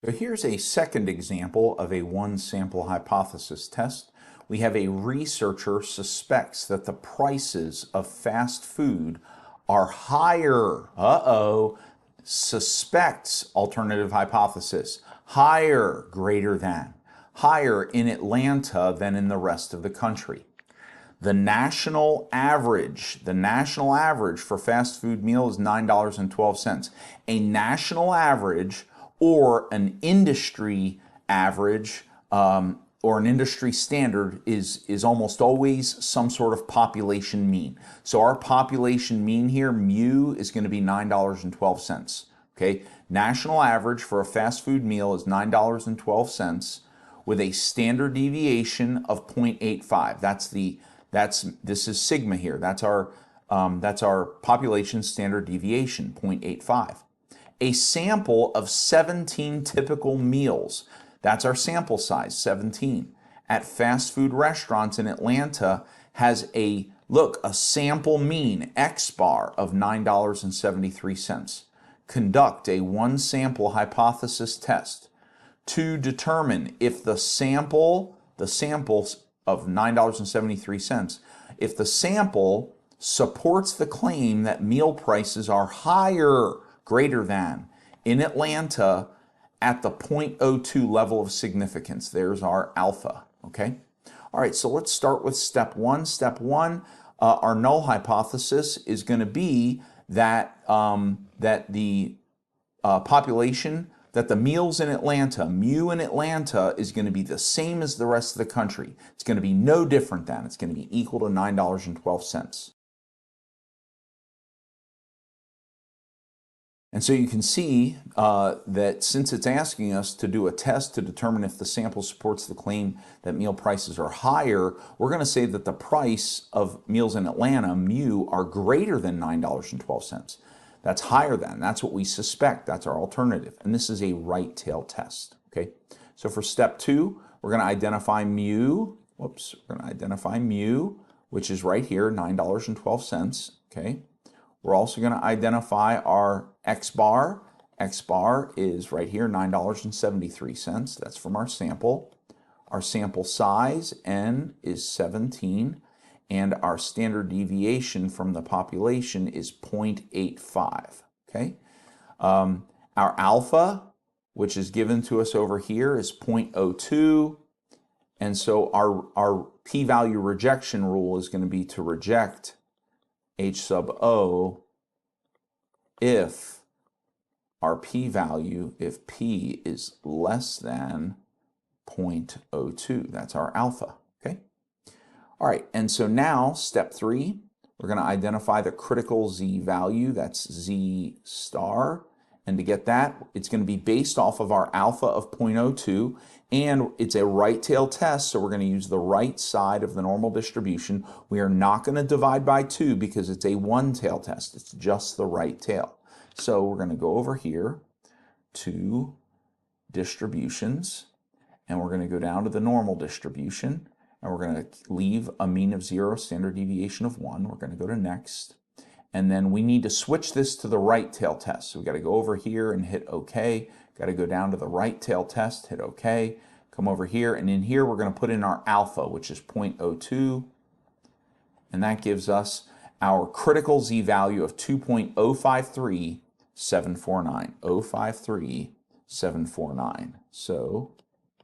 So here's a second example of a one-sample hypothesis test. We have a researcher suspects that the prices of fast food are higher. Suspects, alternative hypothesis, higher, greater than, higher in Atlanta than in the rest of the country. The national average for fast food meal is $9.12. A national average or an industry average or an industry standard is almost always some sort of population mean. So our population mean here, mu, is going to be $9.12. Okay, national average for a fast food meal is $9.12 with a standard deviation of 0.85. This is sigma here. That's our population standard deviation, 0.85. A sample of 17 typical meals. That's our sample size, 17. At fast food restaurants in Atlanta has a sample mean, X bar, of $9.73. Conduct a one sample hypothesis test to determine if the samples of $9.73, if the sample supports the claim that meal prices are higher, greater than, in Atlanta at the 0.02 level of significance. There's our alpha, okay? All right, so let's start with step one. Step one, our null hypothesis is going to be that, the meals in Atlanta, mu in Atlanta, is going to be the same as the rest of the country. It's going to be no different than. It's going to be equal to $9.12. And so you can see that since it's asking us to do a test to determine if the sample supports the claim that meal prices are higher, we're going to say that the price of meals in Atlanta, mu, are greater than $9.12. That's higher than. That's what we suspect. That's our alternative. And this is a right tail test. Okay. So for step two, we're going to identify mu. We're going to identify mu, which is right here, $9.12. Okay. We're also going to identify our X bar. X bar is right here, $9.73. That's from our sample. Our sample size, N, is 17. And our standard deviation from the population is 0.85. Okay. Our alpha, which is given to us over here, is 0.02. And so our p-value rejection rule is going to be to reject H sub O if our p-value, if p is less than 0.02. That's our alpha. Okay. All right, and so now step three, we're going to identify the critical z value. That's z star. And to get that, it's going to be based off of our alpha of 0.02, and it's a right tail test, so we're going to use the right side of the normal distribution. We are not going to divide by 2 because it's a one tail test. It's just the right tail. So we're going to go over here to distributions, and we're going to go down to the normal distribution, and we're going to leave a mean of 0, standard deviation of 1. We're going to go to next. And then we need to switch this to the right tail test. So we got to go over here and hit OK. Got to go down to the right tail test, hit OK. Come over here, and in here we're going to put in our alpha, which is 0.02. And that gives us our critical z value of 2.053749. 053749. So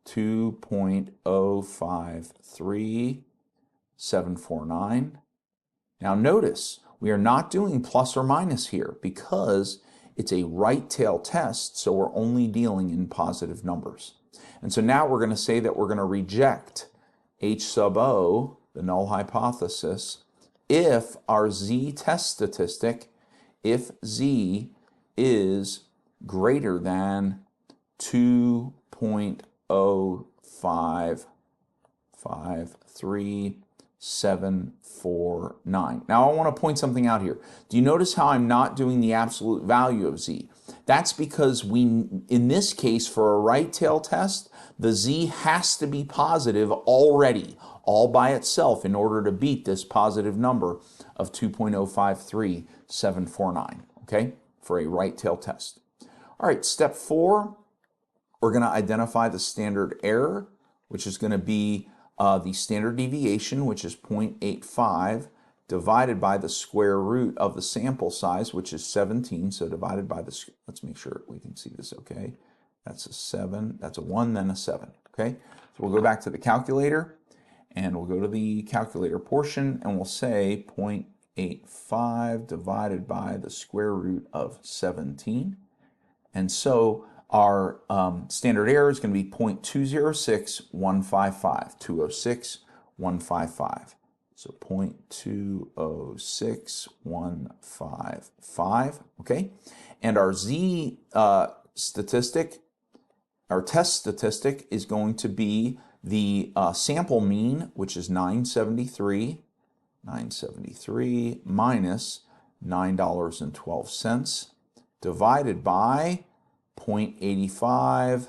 2.053749. Now notice, we are not doing plus or minus here because it's a right tail test, so we're only dealing in positive numbers. And so now we're going to say that we're going to reject H sub O, the null hypothesis, if our z test statistic, if z is greater than 2.055379. Now I want to point something out here. Do you notice how I'm not doing the absolute value of z? That's because in this case, for a right tail test, the z has to be positive already, all by itself, in order to beat this positive number of 2.053749, okay, for a right tail test. All right, step 4, we're going to identify the standard error, which is going to be the standard deviation, which is 0.85, divided by the square root of the sample size, which is 17. So divided by the, let's make sure we can see this okay. That's a 7, that's a 1, then a 7, okay? So we'll go back to the calculator, and we'll go to the calculator portion, and we'll say 0.85 divided by the square root of 17. And so our standard error is going to be 0.206155, 206,155. So 0.206155, okay? And our Z statistic, our test statistic, is going to be the sample mean, which is 973 minus $9.12, divided by 0.85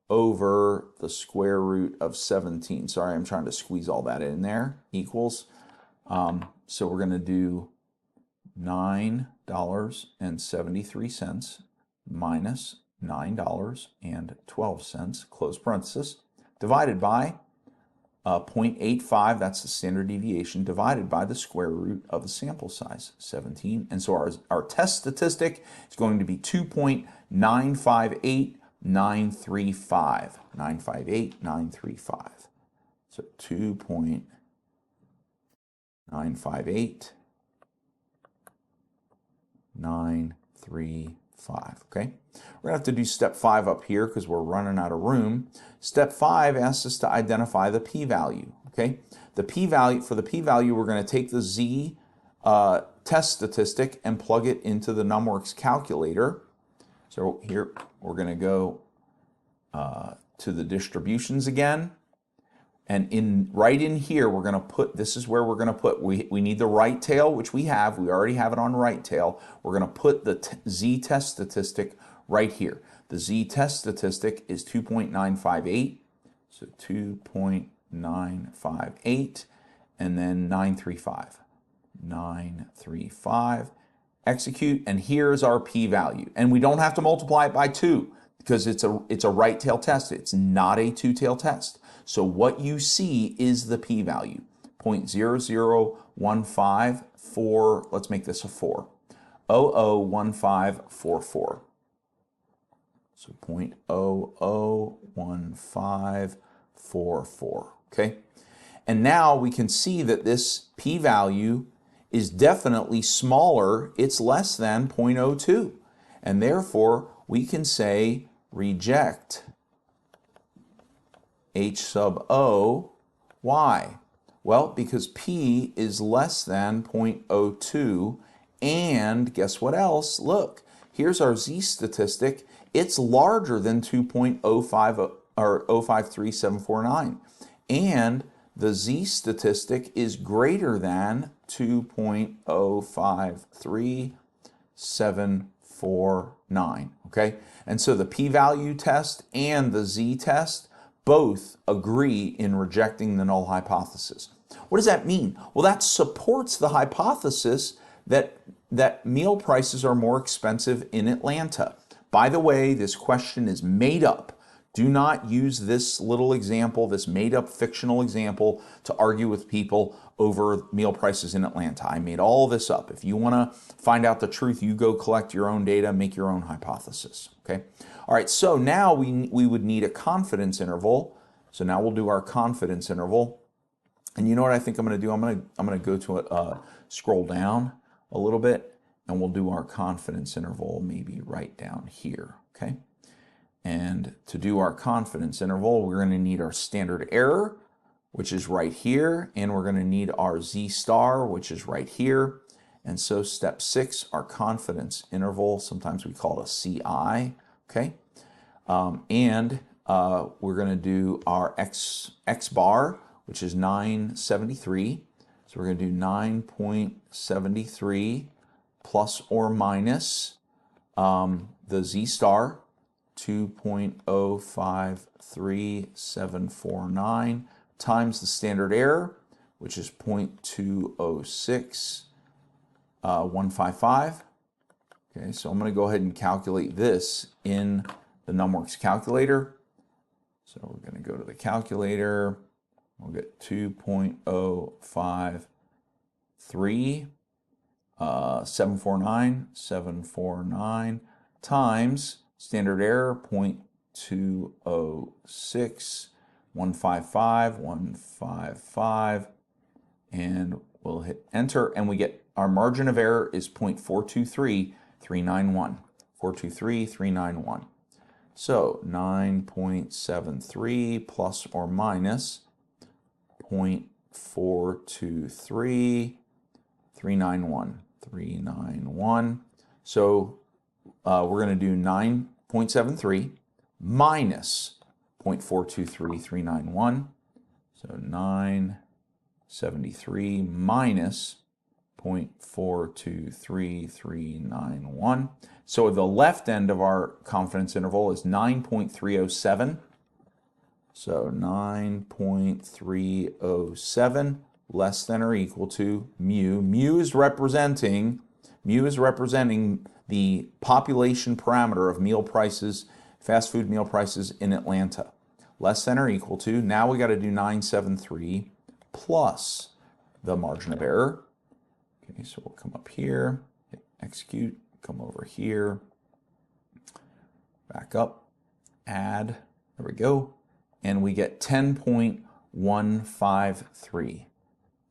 over the square root of 17. Sorry, I'm trying to squeeze all that in there, equals. So we're going to do $9.73 minus $9.12, close parenthesis, divided by 0.85, that's the standard deviation, divided by the square root of the sample size, 17. And so our test statistic is going to be 2.958935. 958,935. So 2.958935, okay? We're going to have to do step 5 up here because we're running out of room. Step 5 asks us to identify the p-value, okay? The p-value, for the p-value, we're going to take the Z test statistic and plug it into the NumWorks calculator. So here we're going to go to the distributions again. And right in here, we're going to put, this is where we're going to put, we need the right tail, which we already have it on right tail. We're going to put the Z test statistic right here. The Z test statistic is 2.958, so 2.958, and then 935. 935, execute, and here's our p-value. And we don't have to multiply it by 2 because it's a right tail test. It's not a two-tail test. So what you see is the p-value, 0.001544, let's make this a 4, 001544. So 0.001544, okay? And now we can see that this p-value is definitely smaller, it's less than 0.02. And therefore, we can say reject H sub O. Why? Well, because P is less than 0.02, and guess what else? Look, here's our Z statistic. It's larger than 2.05 or 0.053749, and the Z statistic is greater than 2.053749. Okay, and so the p-value test and the Z test both agree in rejecting the null hypothesis. What does that mean? Well, that supports the hypothesis that meal prices are more expensive in Atlanta. By the way, this question is made up. Do not use this little example, this made-up fictional example, to argue with people over meal prices in Atlanta. I made all this up. If you want to find out the truth, you go collect your own data, make your own hypothesis. Okay. All right. So now we would need a confidence interval. So now we'll do our confidence interval. And you know what I think I'm going to do? I'm going to go to it, scroll down a little bit, and we'll do our confidence interval maybe right down here. Okay. And to do our confidence interval, we're going to need our standard error, which is right here, and we're going to need our Z star, which is right here. And so step 6, our confidence interval, sometimes we call it a CI, okay? We're going to do our X bar, which is 973. So we're going to do 9.73 plus or minus the Z star, 2.053749 times the standard error, which is 0.206155. Okay, so I'm going to go ahead and calculate this in the NumWorks calculator. So we're going to go to the calculator. We'll get 2.053, 749 times standard error 0.206, 155, and we'll hit enter, and we get our margin of error is 0.423391. 423,391. So 9.73 plus or minus 0.423391. So we're going to do 9.73 minus 0.423391. So 973 minus 0.423391. So the left end of our confidence interval is 9.307. So 9.307 less than or equal to mu. Mu is representing the population parameter of meal prices, fast food meal prices in Atlanta. Less than or equal to, now we got to do 973 plus the margin of error. Okay, so we'll come up here, hit execute, come over here, back up, add, there we go, and we get 10.153.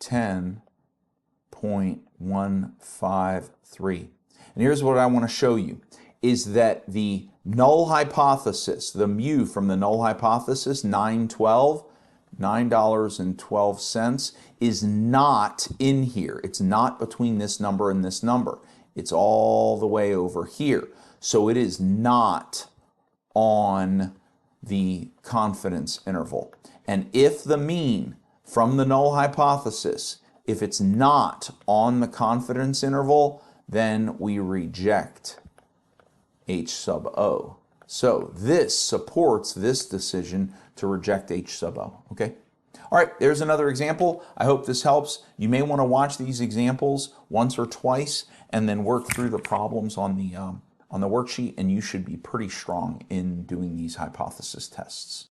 10.153. And here's what I want to show you, is that the null hypothesis, the mu from the null hypothesis, $9.12, is not in here. It's not between this number and this number. It's all the way over here. So it is not on the confidence interval. And if the mean from the null hypothesis, if it's not on the confidence interval, then we reject H sub O. So this supports this decision to reject H sub O, okay? All right, there's another example. I hope this helps. You may want to watch these examples once or twice and then work through the problems on the worksheet, and you should be pretty strong in doing these hypothesis tests.